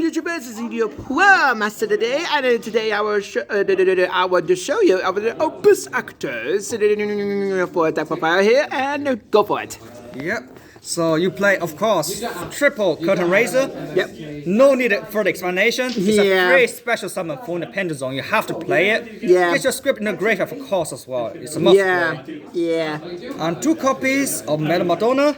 YouTubers, this is yugioh Master today, and today I will to show you our opus actors for that profile here, and go for it. Yep. So you play, of course, triple curtain raiser. Yep. No need further explanation. It's a very special summon for the Pendulum Zone. You have to play it. Yeah. Get your script in the graveyard, of course, as well. It's a must play. Yeah. And 2 copies of Metal Madonna.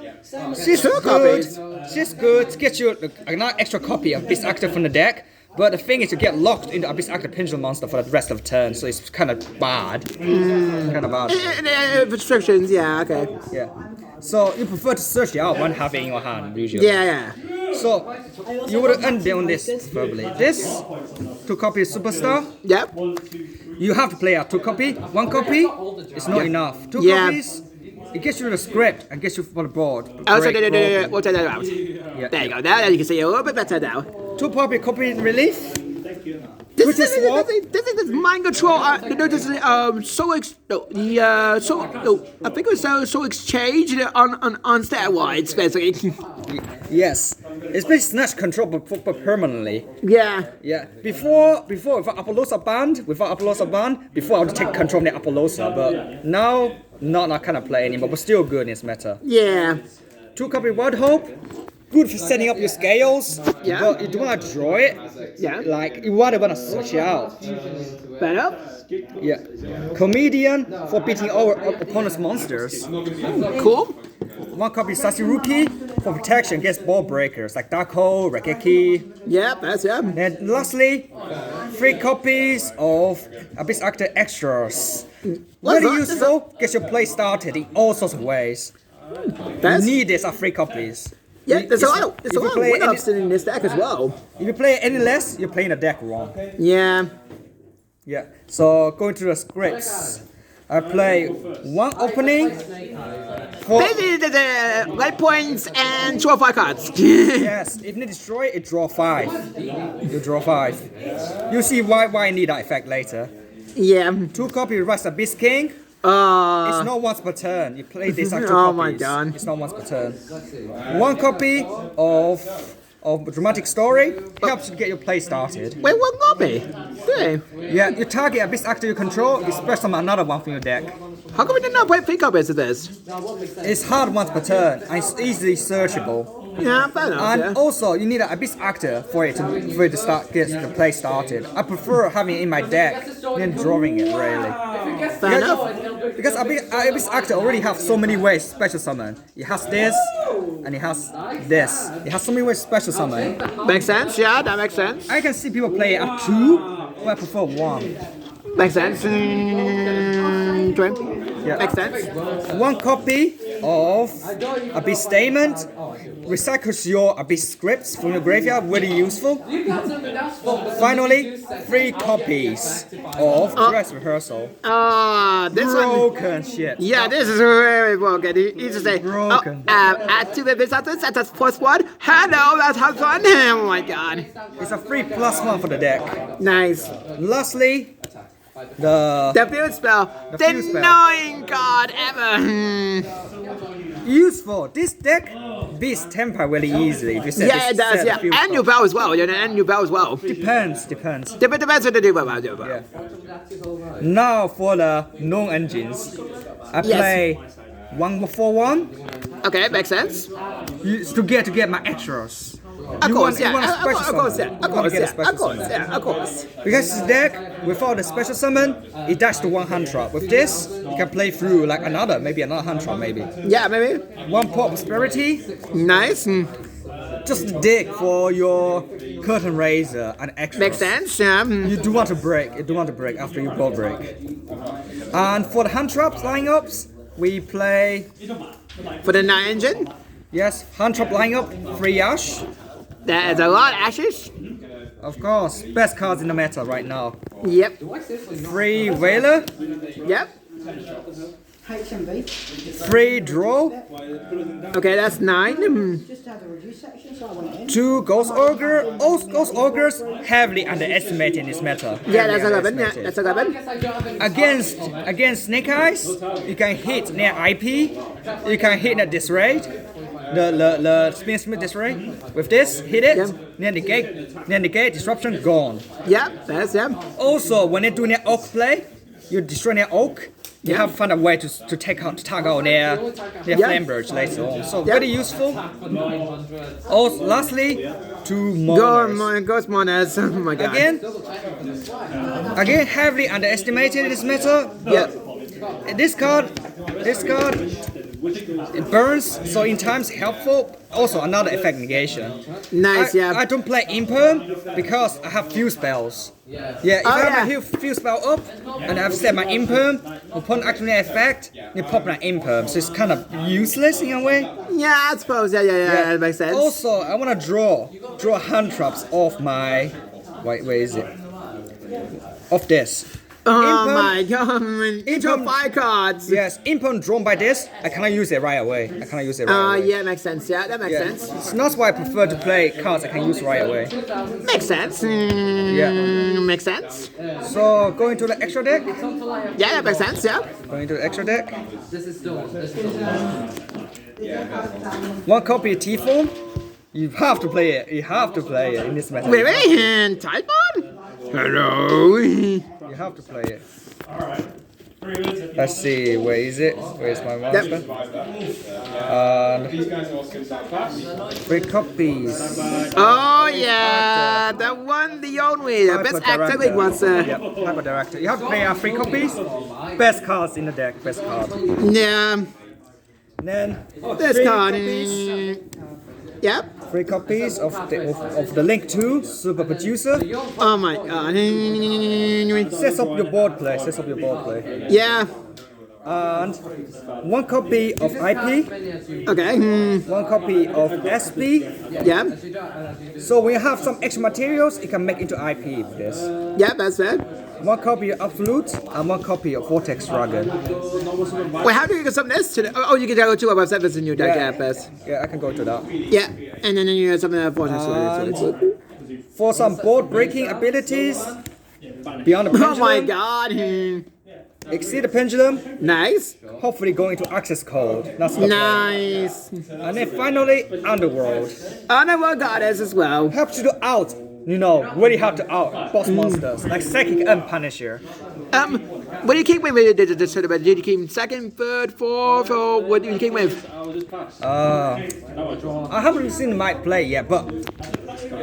She's Two good. copies. She's good. Get you another extra copy of this actor from the deck. But the thing is, you get locked into Abyss Actor Pendulum Monster for the rest of the turn, so it's kind of bad. Kind of bad. Restrictions, yeah, okay. Yeah. So you prefer to search it out when having in your hand, usually. Yeah. So you would end on this verbally. This 2 copies Superstar. Yep. You have to play out 2 copy. 1 copy is not enough. 2 copies. It gets you the script and gets you for the board. Oh, so we'll take that out. Yeah. There you go. Now you can see a little bit better now. 2 copy relief. This is mind control. This is I think it was so exchange on steroids basically. Yes, it's been snatch control but permanently. Yeah. Yeah. Before without Appaloosa band, before I would take control of the Appaloosa, but now not that kind of play anymore. But still good in its meta. Yeah. 2 copy Wild Hope. Good for setting up your scales, yeah. But you don't want to draw it. Yeah. Like you want to search it out. Better. Yeah. Comedian for beating our opponent's monsters. Cool. 1 copy Sasiruki for protection against ball breakers like Dako, Rekeki. Yeah, that's yeah. And lastly, 3 copies of Abyss Actor Extras. Very useful. Gets your play started in all sorts of ways. You need this at 3 copies. Yeah, there's a lot of win-ups in this deck as well. If you play any less, you're playing the deck wrong. Yeah. Yeah. So going to the scripts, I play 1 opening. Basically, the light points and 2 or 5 cards. Yes. If you destroy it, draw 5. You draw 5. You see why I need that effect later. Yeah. 2 copies Rise Abyss King. It's not once per turn. You play this actual Oh copies. my god. It's not once per turn. 1 copy of Dramatic Story helps you get your play started. Wait, 1 copy? Okay. Yeah, you target Abyss Actor you control, you special summon another one from your deck. How come we did not play 3 copies of this? It's hard once per turn, and it's easily searchable. Yeah, fair enough. And also, you need an Abyss Actor for it to start get the play started. I prefer having it in my deck than drawing it really. Fair enough. Because Abyss Actor already have so many ways special summon. It has this, and it has this. It has so many ways special summon. Makes sense, yeah, that makes sense. I can see people play at 2, but I prefer 1. Makes sense. Yeah. Makes sense. 1 copy of Abyss Statement recycles your Abyss scripts from your graveyard, very useful. Finally, 3 copies of Dress Rehearsal. This broken shit. Yeah, this is very broken. You just say, broken. Add 2 Abyss Actors, at +1. Hello, let's have fun. Oh my god. It's a free +1 for the deck. Nice. Lastly, the field spell. The annoying card ever. Useful. This deck beats Temper really easily. If you set it does. Yeah, and your bell as well. And your bell as well. Depends. Depends what they do about it. Yeah. Now for the known engines, I play 1 for 1. Okay, makes sense. To get my extras. Of course. Because this deck, without the special summon, it dashes to 1 hand trap. With this, you can play through like maybe another hand trap maybe. Yeah, maybe. 1 pop Prosperity. Nice. Just dig for your curtain raiser and extras. Makes sense, yeah. You do want to break. After you ball break. And for the hand traps lineups, we play for the 9 engine. Yes, hand trap lineup, 3 Ash. There's a lot of Ashes. Of course, best cards in the meta right now. Yep. 3 Whaler. Yep. 3 Draw. Okay, that's 9. 2 Ghost Ogre. All Ghost Ogres heavily underestimated in this meta. Yeah, that's 11. Yeah, that's 11. Against Snake Eyes, you can hit near IP. You can hit at this rate. the spin destroy. With this, hit it. Yeah. Negate, disruption, gone. Yeah, that's Also, when they're doing their oak play, you destroy their oak. You have to find a way to tag out their flame birds later on. So very useful. Also, lastly, two monsters. Ghost monsters. Oh my god. Again, heavily underestimated this meta. Yeah. This card, it burns, so in times helpful. Also another effect negation. Nice, I don't play imperm because I have few spells. Yeah, if I have a few spell up and I've set my imperm, upon activating effect, you pop my imperm, so it's kind of useless in a way. Yeah, I suppose. Yeah, that makes sense. Also, I want to draw hand traps off my. Wait, where is it? Of this. Oh my god, intro 5 cards. Yes, imperm drawn by this, I cannot use it right away. Yeah, makes sense. Yeah, that makes sense. So that's why I prefer to play cards I can use right away. Makes sense. Makes sense. So going to the extra deck. Yeah, that makes sense. Yeah. Going to the extra deck. One copy of T-form. You have to play it. In this meta. Wait, Typhon? Hello. You have to play it. Let's see, where is it? Where's my monster? And 3 copies. Oh yeah, the one, the only, the best actor was. Yep, Hyper Director. You have to play 3 copies. Best cards in the deck. Best card. Yeah. Then This 3 card. copies. Yep. 3 copies of the Link 2 Super Producer. Oh my god. Sets up your board play. Yeah. And 1 copy of IP. Okay. 1 copy of SP. Yeah. So when you have some extra materials, you can make into IP with this. Yeah, that's it. 1 copy of Absolute and 1 copy of Vortex Dragon. Wait, how do you get something else today? Oh, you can go to about 7 in your deck, yeah, best. Yeah, I can go to that. Yeah, and then you have something else for for some board breaking abilities, Beyond the Pendulum. Oh my god. Exceed the Pendulum. Nice. Hopefully going to Access Code. That's the nice. Plan. And then finally, Underworld. Underworld Goddess as well. Helps you to out. Really hard to out boss monsters like Psychic and Punisher. What do you keep with this tournament? Did you keep 2nd, 3rd, 4th, or what do you keep with? I haven't seen my play yet, but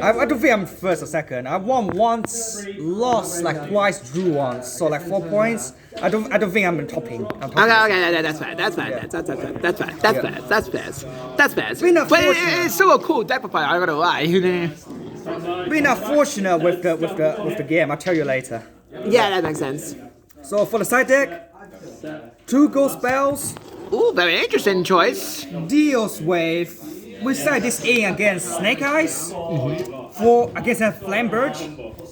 I don't think I'm 1st or 2nd. I won once, lost like twice, drew once, so like 4 points. I don't think I'm topping. Okay, that's fair. That's fair. But it's still a cool deck profile. I'm gonna lie. We're not fortunate with the game. I'll tell you later. Yeah, that makes sense. So for the side deck, 2 ghost spells. Ooh, very interesting choice. Deals with. We set this in against Snake Eyes. For against a Flame Bird.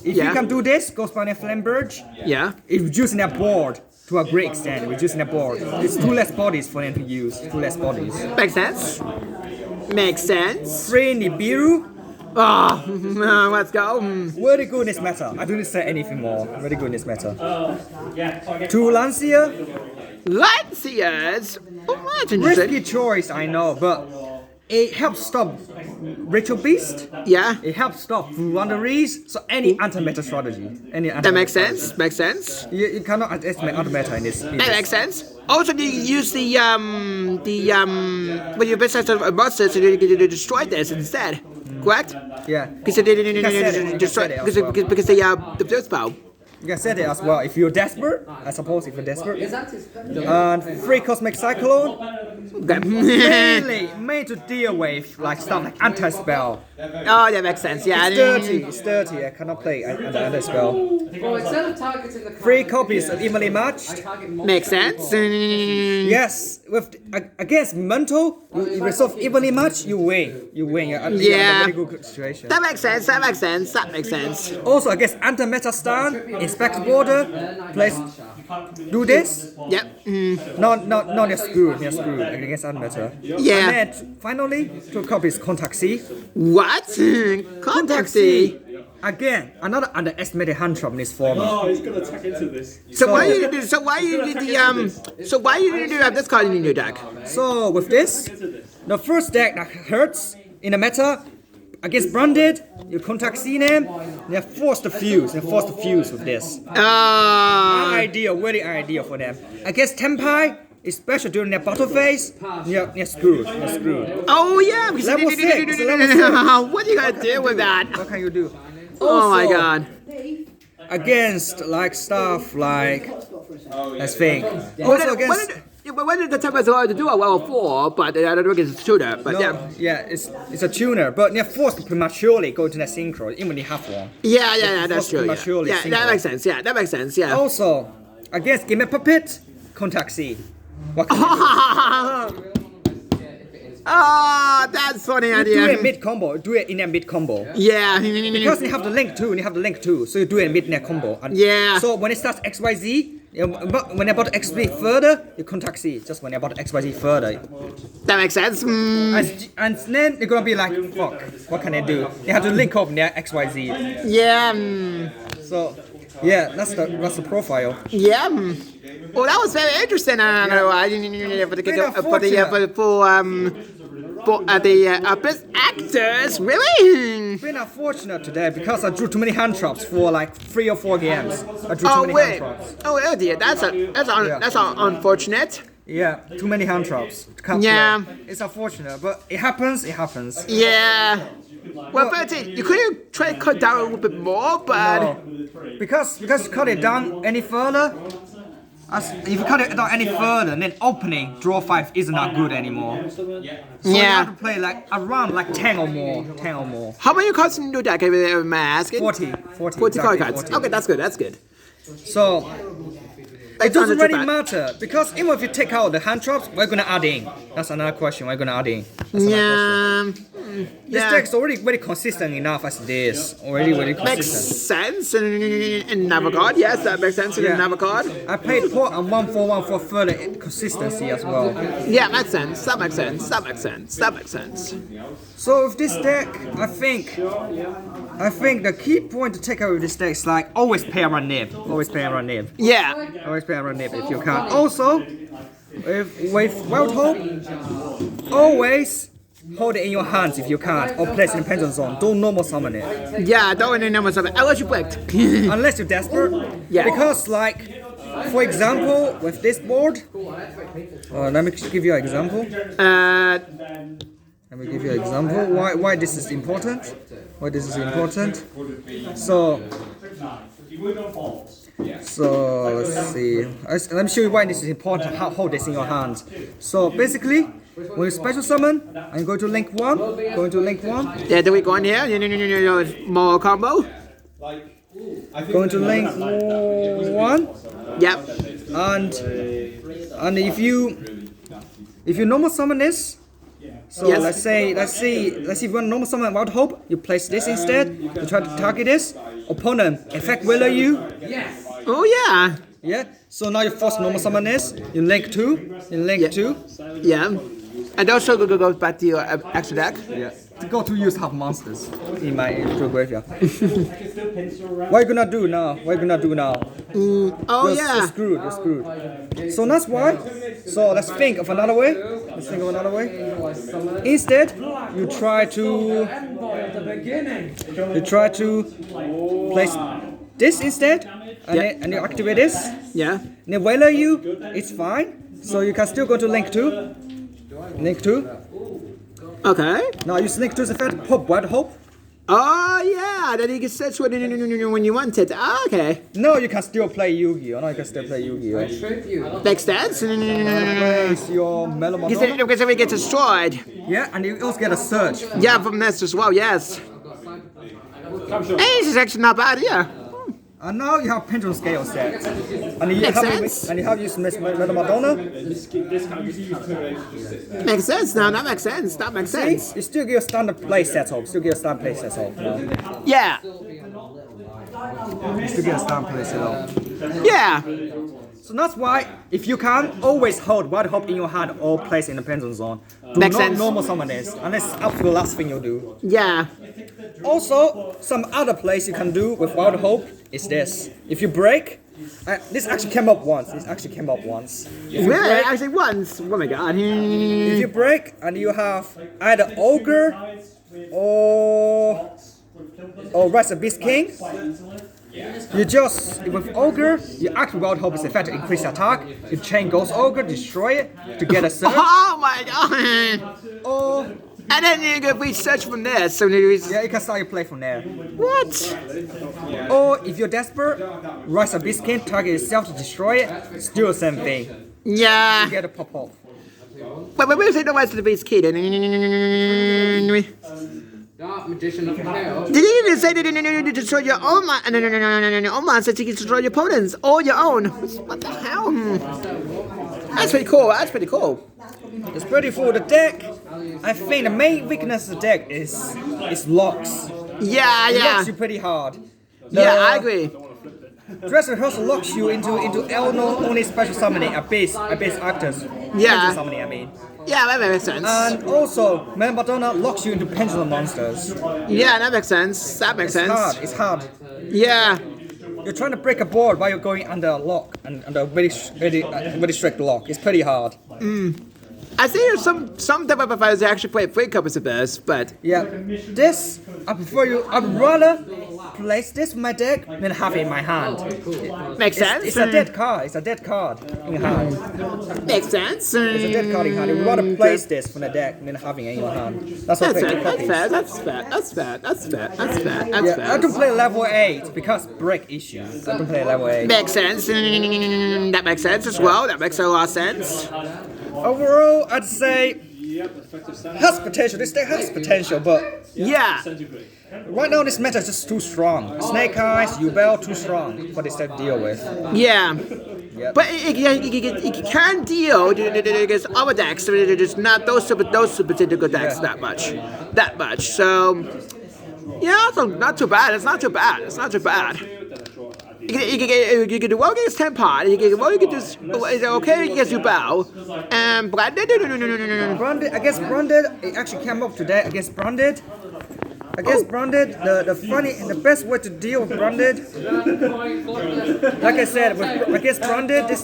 If you can do this, Ghost Spell and Flame Bird. Yeah. It's reducing their board to a great extent. Reducing their board. It's 2 less bodies for them to use. 2 less bodies. Makes sense. 3 Nibiru. Oh, let's go. Very good in this meta. I don't need to say anything more. Very good in this meta. 2 Lancia. Lanciers? Oh, that's interesting. Risky choice, I know, but it helps stop Ritual Beast. Yeah. It helps stop Wanderies. So any anti-meta strategy. That makes sense. Makes sense. You cannot underestimate anti-meta in this. That makes sense. Also, you use when you best of monsters to destroy this instead. Correct? Yeah. Because the first spell. You can set it as well if you're desperate. I suppose if you're desperate. And 3 Cosmic Cyclone. Mainly made to deal with like stuff like anti-spell. Oh, that makes sense. Yeah. It's dirty. I cannot play anti-spell. 3 copies of evenly matched. Makes sense. Yes, against mental, you resolve evenly matched, you win. You're in a very good situation. That makes sense. Also against anti-meta stand, inspect border, place. Do this. Yep. No, you're screwed. Against anti-meta. Yeah. And then finally, 2 copies Contact C. What? Contact C. Again, another underestimated hand trap in this form. Oh, he's gonna attack into this. So why you do have this card in your deck? So with this, The first deck that hurts in the meta against branded, you contact C-name, they force the fuse. They force the fuse with this. Ideal, really ideal for them. Against Tempai, especially during their battle phase, you're screwed. You're screwed. Oh yeah. Level 6. Level 6. What are you gonna do with that? What can you do? Oh my god. Against like stuff like, let's think. Also against. When did the Tempest to do a level 4, but I don't think it's a tutor. But it's a tuner, but they're forced to prematurely go to that synchro, even they have one. Yeah, that's true. Prematurely Yeah, that makes sense. Yeah, that makes sense. Yeah. Also, against Gimme Puppet, contact C. What can you do? Oh, that's funny idea. Do it mid combo. Do it in a mid combo. Yeah. Because you have the link too, so you do it mid net combo. And yeah. So when it starts XYZ, when you're about to XYZ further, you contact C. Just when you're about to XYZ further. That makes sense. And then they're gonna be like, fuck, what can they do? They have to link up their XYZ. Yeah. So, yeah, that's the profile. Yeah. Well, that was very interesting. For the best actors, really? Been unfortunate today because I drew too many hand traps for like 3 or 4 games. I drew too many hand traps. Oh dear, that's unfortunate. Yeah, too many hand traps. Yeah. It's unfortunate, but it happens. It happens. Yeah. Well, but you couldn't try to cut down a little bit more, but no. Because you cut it down any further. If you cut it down any further, then opening draw 5 isn't that good anymore. So you have to play like around like 10 or more. How many cards in your deck? Am I asking? 40 card cards. exactly. Okay, that's good. So it doesn't really matter because even if you take out the hand traps, we're gonna add in. That's another question. We're gonna add in. This deck's already very consistent enough as it is. Already very consistent. Makes sense in Navigard. Yes, that makes sense in Navigard. I played port and 1/4 for further consistency as well. Yeah, makes sense. That makes sense. So with this deck, I think the key point to take out with this deck is like always pay around nib. Yeah. Always pay around nib if you can. Also, with Wild Hope, always hold it in your hands if you can't, or place it in Pendulum Zone. Don't normal summon it. Yeah, don't normal summon. Unless you blinked. Unless you're desperate. Yeah. Because like, for example, with this board, let me give you an example. Let me give you an example why this is important. So let's see. Let me show you why this is important. How hold this in your hands. So basically, when you special summon, I'm going to link 1. Yeah, do we go in here? More combo. Going to link 1. Yep. And if you normal summon this. So yes. let's see if you want normal summon Wild Hope, you place this instead. You try to target this. Opponent effect willer you. Oh yeah. Yeah. So now you force normal summon this. You link 2. Yeah. And also go back to your extra deck. Yeah. To go to use half monsters in my graveyard. What are you gonna do now? You're screwed. So that's why. So let's think of another way. Instead, you try to place this instead, and you activate this. Yeah. And then whaler you, it's fine. So you can still go to link 2. Okay. Now use link 2's effect. Wild Hope. Oh yeah, then you can search when you want it. Okay. No, you can still play Yu-Gi-Oh. Makes sense. Place your Mellow Madonna. Because if we get destroyed. Yeah, and you also get a surge. Yeah, from this as well. Yes. Hey, this is actually not bad. Yeah. And now you have Pendulum Scale set. And you have used Mellow Madonna. Makes sense now. That makes sense. You still get a standard play setup. Yeah. You still get a standard play setup. Yeah. So that's why, if you can, always hold Wild Hope in your hand or place in the Pendulum Zone. Do Makes not sense. normal summon this, and that's up to the last thing you do. Yeah. Also, some other plays you can do with Wild Hope is this. If you break, This actually came up once. Really? Actually, once. Oh my god. If you break and you have either ogre or rise a beast king, you just with ogre you activate wild hope is effect to increase attack. You chain ghost ogre, destroy it to get a surge. Oh my god. Or And then you can research from there. So there's yeah, you can start your play from there. what? Or if you're desperate, rise a beast king, target yourself to destroy it. Still the same thing. Yeah. You get a pop off. But we say the rest of the beast kid. Did Dark Magician of Hell. you even say that you destroy your own monsters? You can destroy your opponents or your own. What the hell? That's pretty cool. That's pretty cool. It's pretty full. The deck, I think the main weakness of the deck is locks. Yeah, It yeah. locks you pretty hard. Yeah, I agree. Dress rehearsal locks you into Elno only special summoning, abyss actors. Yeah. Special summoning, I mean. Yeah, that makes sense. And also, Man Madonna locks you into pendulum monsters. Yeah, that makes sense. That makes sense. It's hard. Yeah. You're trying to break a board while you're going under a lock and under a very strict lock. It's pretty hard. I see there's some developers that actually play 3 copies of this, but Yeah, this I'd rather place this in my deck than have it in my hand. makes sense. It's a dead card. It's a dead card in hand. Makes sense. It's a dead card in hand. You'd rather place this from the deck than having it in your hand. That's what I That's think. fair. That's fair. That's fair. That's fair. That's fair. That's Yeah, I fair. don't play level 8 because break issues. I don't play level 8. Makes sense. That makes sense as well. That makes a lot of sense. Overall, I'd say has potential. This deck has potential, but Yeah. right now this meta is just too strong. Snake Eyes, Yugioh, too strong for this deck to deal with. Yeah. Yep. But it can deal against other decks. It's not those super typical decks that much. So yeah, so not too bad. It's not too bad. You can do well against Tempad. You can just is it okay against Yugioh and Branded. Branded, against Branded, it actually came up today against Branded. Branded, the best way to deal with Branded, like I said, against Branded, this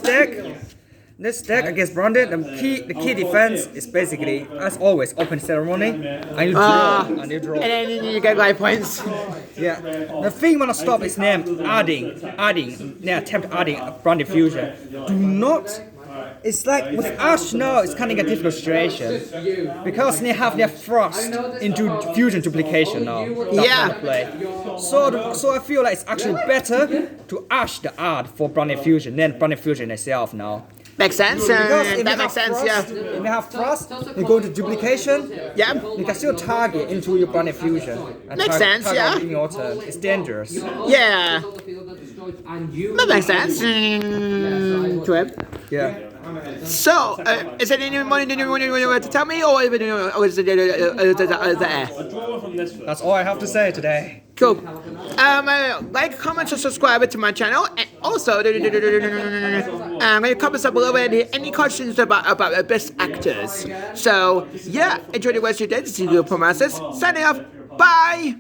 deck against Branded, the key defense is basically, as always, open ceremony, and you draw, And then you get life points. Yeah, the thing wanna stop is them attempt adding Branded fusion. Do not. It's like with Ash now, it's kind of a difficult situation because they have their thrust into fusion duplication now. Yeah. Play. So I feel like it's actually better to Ash the art for Branded fusion than Branded fusion itself now. Makes sense. Because if That you makes have sense. thrust, Yeah. if you have thrust, you go to duplication. Yeah. You can still target into your Branded fusion. And Makes sense, target yeah. in your turn. It's dangerous. Yeah. That makes sense. Trip. Yeah. So, is there any more you want to tell me, or is it there? That's all I have to say today. Cool. Like, comment, and subscribe to my channel, and also comment up below any questions about best actors. So, yeah, enjoy the rest of your day. This is your promises. Signing off. Bye.